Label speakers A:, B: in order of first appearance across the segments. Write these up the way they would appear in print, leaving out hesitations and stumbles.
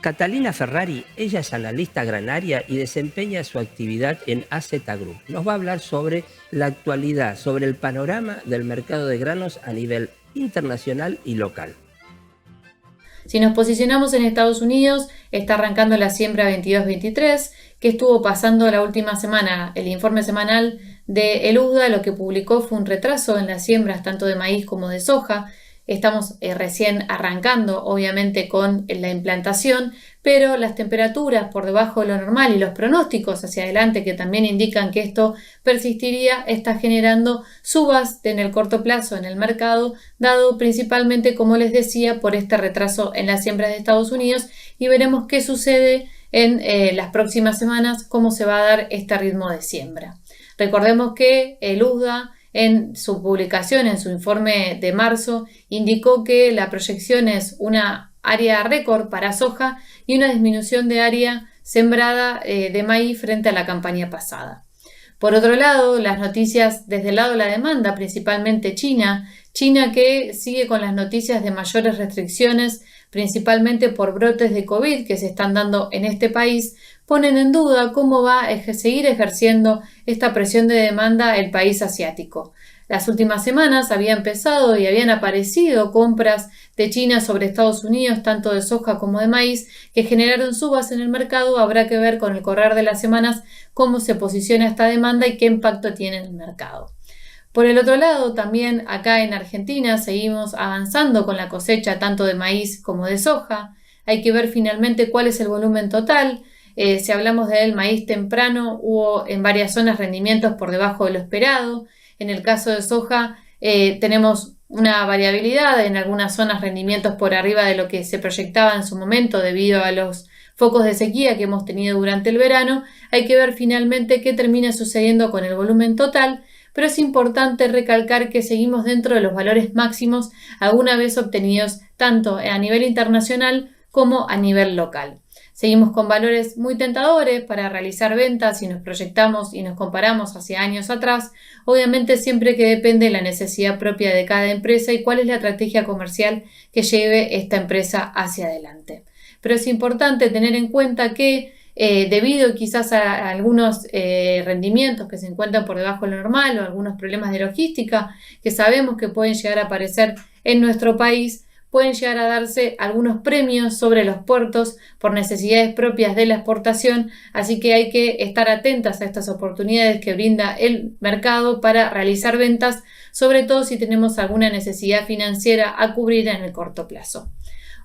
A: Catalina Ferrari, ella es analista agraria y desempeña su actividad en AZ Group. Nos va a hablar sobre la actualidad, sobre el panorama del mercado de granos a nivel internacional y local.
B: Si nos posicionamos en Estados Unidos, está arrancando la siembra 22-23, que estuvo pasando la última semana. El informe semanal de el USDA lo que publicó fue un retraso en las siembras tanto de maíz como de soja. Estamos recién arrancando, obviamente, con la implantación, pero las temperaturas por debajo de lo normal y los pronósticos hacia adelante que también indican que esto persistiría, está generando subas en el corto plazo en el mercado, dado principalmente, como les decía, por este retraso en las siembras de Estados Unidos, y veremos qué sucede en las próximas semanas, cómo se va a dar este ritmo de siembra. Recordemos que el USDA en su publicación, en su informe de marzo, indicó que la proyección es una área récord para soja y una disminución de área sembrada de maíz frente a la campaña pasada. Por otro lado, las noticias desde el lado de la demanda, principalmente China que sigue con las noticias de mayores restricciones, principalmente por brotes de COVID que se están dando en este país, ponen en duda cómo va a seguir ejerciendo esta presión de demanda el país asiático. Las últimas semanas había empezado y habían aparecido compras de China sobre Estados Unidos, tanto de soja como de maíz, que generaron subas en el mercado. Habrá que ver con el correr de las semanas cómo se posiciona esta demanda y qué impacto tiene en el mercado. Por el otro lado, también acá en Argentina seguimos avanzando con la cosecha tanto de maíz como de soja. Hay que ver finalmente cuál es el volumen total. Si hablamos del maíz temprano, hubo en varias zonas rendimientos por debajo de lo esperado. En el caso de soja tenemos una variabilidad, en algunas zonas rendimientos por arriba de lo que se proyectaba en su momento debido a los focos de sequía que hemos tenido durante el verano. Hay que ver finalmente qué termina sucediendo con el volumen total, pero es importante recalcar que seguimos dentro de los valores máximos alguna vez obtenidos tanto a nivel internacional como a nivel local. Seguimos con valores muy tentadores para realizar ventas si nos proyectamos y nos comparamos hacia años atrás, obviamente siempre que depende de la necesidad propia de cada empresa y cuál es la estrategia comercial que lleve esta empresa hacia adelante. Pero es importante tener en cuenta que debido quizás a algunos rendimientos que se encuentran por debajo de lo normal o algunos problemas de logística que sabemos que pueden llegar a aparecer en nuestro país, pueden llegar a darse algunos premios sobre los puertos por necesidades propias de la exportación, así que hay que estar atentas a estas oportunidades que brinda el mercado para realizar ventas, sobre todo si tenemos alguna necesidad financiera a cubrir en el corto plazo.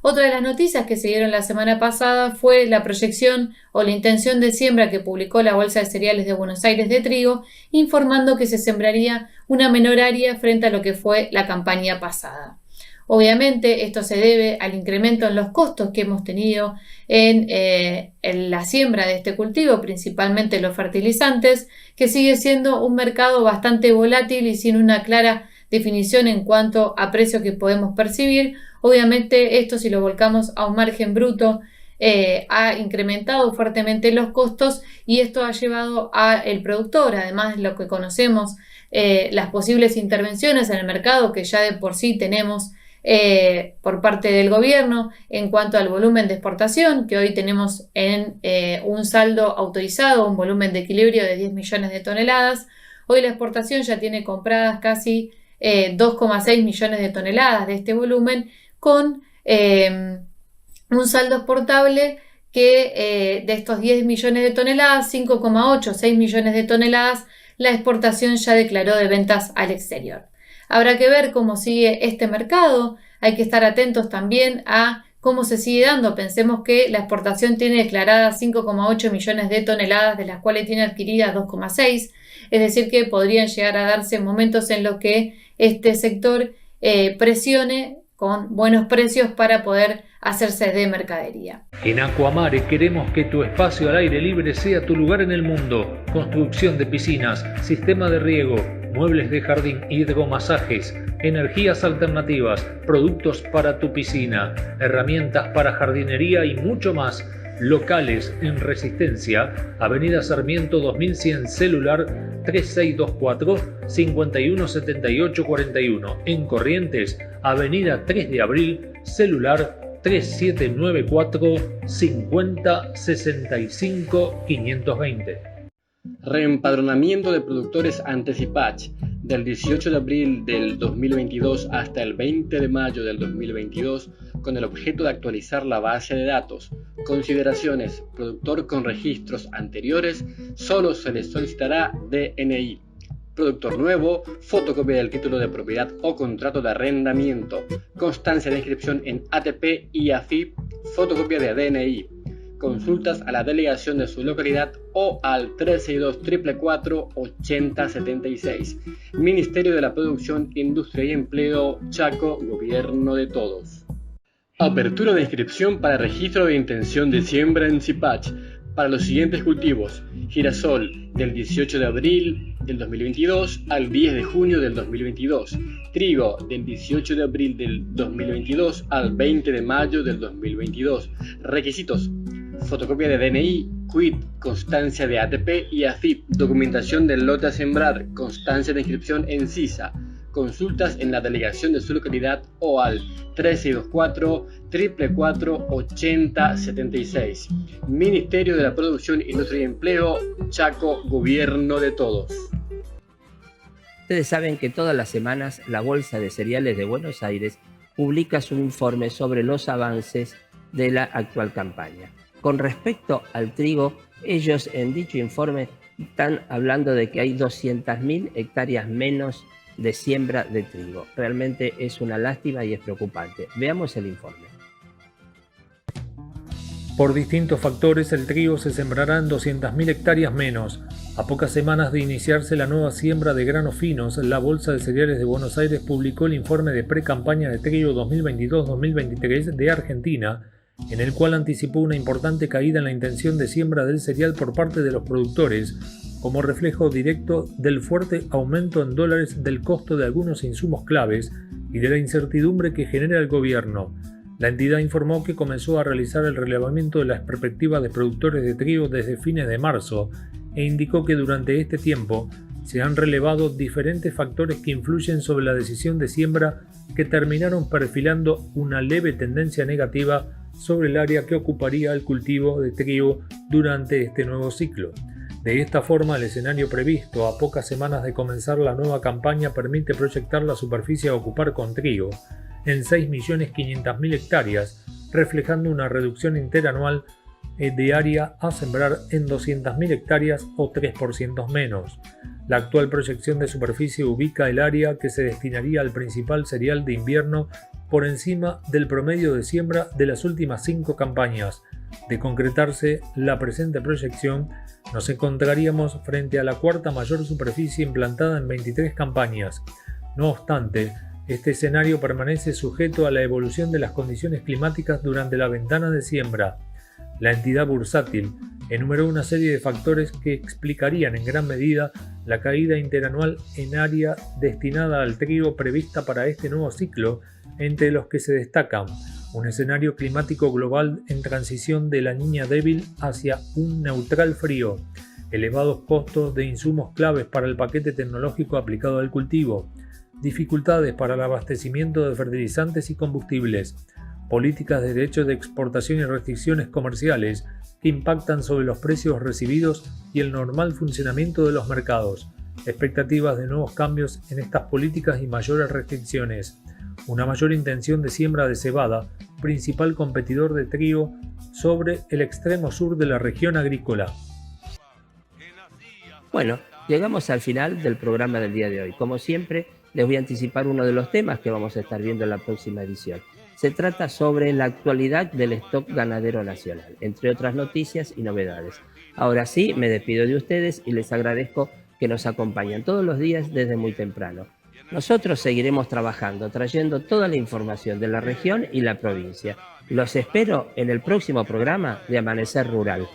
B: Otra de las noticias que se dieron la semana pasada fue la proyección o la intención de siembra que publicó la Bolsa de Cereales de Buenos Aires de trigo, informando que se sembraría una menor área frente a lo que fue la campaña pasada. Obviamente esto se debe al incremento en los costos que hemos tenido en la siembra de este cultivo, principalmente los fertilizantes, que sigue siendo un mercado bastante volátil y sin una clara definición en cuanto a precio que podemos percibir. Obviamente esto, si lo volcamos a un margen bruto, ha incrementado fuertemente los costos y esto ha llevado al productor, además de lo que conocemos, las posibles intervenciones en el mercado que ya de por sí tenemos por parte del gobierno en cuanto al volumen de exportación, que hoy tenemos en un saldo autorizado, un volumen de equilibrio de 10 millones de toneladas. Hoy la exportación ya tiene compradas casi 2,6 millones de toneladas de este volumen, con un saldo exportable que de estos 10 millones de toneladas, 5,8, 6 millones de toneladas, la exportación ya declaró de ventas al exterior. Habrá que ver cómo sigue este mercado, hay que estar atentos también a cómo se sigue dando. Pensemos que la exportación tiene declaradas 5,8 millones de toneladas, de las cuales tiene adquiridas 2,6, es decir que podrían llegar a darse momentos en los que este sector presione con buenos precios para poder hacerse de mercadería.
C: En Aquamare queremos que tu espacio al aire libre sea tu lugar en el mundo. Construcción de piscinas, sistema de riego, muebles de jardín, hidromasajes, energías alternativas, productos para tu piscina, herramientas para jardinería y mucho más. Locales en Resistencia, Avenida Sarmiento 2100, celular 3624-517841. En Corrientes, Avenida 3 de Abril, celular 3794 50 65 520.
D: Reempadronamiento de productores ante CIPACH del 18 de abril del 2022 hasta el 20 de mayo del 2022 con el objeto de actualizar la base de datos. Consideraciones: productor con registros anteriores solo se le solicitará DNI. Productor nuevo, fotocopia del título de propiedad o contrato de arrendamiento, constancia de inscripción en ATP y AFIP, fotocopia de DNI. Consultas a la delegación de su localidad o al 362-444-8076. Ministerio de la Producción, Industria y Empleo, Chaco, Gobierno de Todos. Apertura de inscripción para registro de intención de siembra en CIPACH para los siguientes cultivos: girasol del 18 de abril del 2022 al 10 de junio del 2022, trigo del 18 de abril del 2022 al 20 de mayo del 2022. Requisitos: fotocopia de DNI, quit, constancia de ATP y AFIP, documentación del lote a sembrar, constancia de inscripción en CISA. Consultas en la delegación de su localidad o al 362-444-8076. Ministerio de la Producción, Industria y Empleo, Chaco, Gobierno de Todos.
A: Ustedes saben que todas las semanas la Bolsa de Cereales de Buenos Aires publica su informe sobre los avances de la actual campaña. Con respecto al trigo, ellos en dicho informe están hablando de que hay 200.000 hectáreas menos de siembra de trigo. Realmente es una lástima y es preocupante. Veamos el informe.
C: Por distintos factores, el trigo se sembrará en 200.000 hectáreas menos. A pocas semanas de iniciarse la nueva siembra de granos finos, la Bolsa de Cereales de Buenos Aires publicó el informe de pre-campaña de trigo 2022-2023 de Argentina, en el cual anticipó una importante caída en la intención de siembra del cereal por parte de los productores, como reflejo directo del fuerte aumento en dólares del costo de algunos insumos claves y de la incertidumbre que genera el gobierno. La entidad informó que comenzó a realizar el relevamiento de las perspectivas de productores de trigo desde fines de marzo e indicó que durante este tiempo se han relevado diferentes factores que influyen sobre la decisión de siembra que terminaron perfilando una leve tendencia negativa sobre el área que ocuparía el cultivo de trigo durante este nuevo ciclo. De esta forma, el escenario previsto a pocas semanas de comenzar la nueva campaña permite proyectar la superficie a ocupar con trigo en 6.500.000 hectáreas, reflejando una reducción interanual de área a sembrar en 200.000 hectáreas o 3% menos. La actual proyección de superficie ubica el área que se destinaría al principal cereal de invierno por encima del promedio de siembra de las últimas 5 campañas. De concretarse la presente proyección, nos encontraríamos frente a la cuarta mayor superficie implantada en 23 campañas. No obstante, este escenario permanece sujeto a la evolución de las condiciones climáticas durante la ventana de siembra. La entidad bursátil enumeró una serie de factores que explicarían en gran medida la caída interanual en área destinada al trigo prevista para este nuevo ciclo, entre los que se destacan un escenario climático global en transición de la Niña débil hacia un neutral frío, elevados costos de insumos claves para el paquete tecnológico aplicado al cultivo, dificultades para el abastecimiento de fertilizantes y combustibles, políticas de derechos de exportación y restricciones comerciales que impactan sobre los precios recibidos y el normal funcionamiento de los mercados, expectativas de nuevos cambios en estas políticas y mayores restricciones, una mayor intención de siembra de cebada, principal competidor de trigo, sobre el extremo sur de la región agrícola.
A: Bueno, llegamos al final del programa del día de hoy. Como siempre, les voy a anticipar uno de los temas que vamos a estar viendo en la próxima edición. Se trata sobre la actualidad del stock ganadero nacional, entre otras noticias y novedades. Ahora sí, me despido de ustedes y les agradezco que nos acompañen todos los días desde muy temprano. Nosotros seguiremos trabajando, trayendo toda la información de la región y la provincia. Los espero en el próximo programa de Amanecer Rural.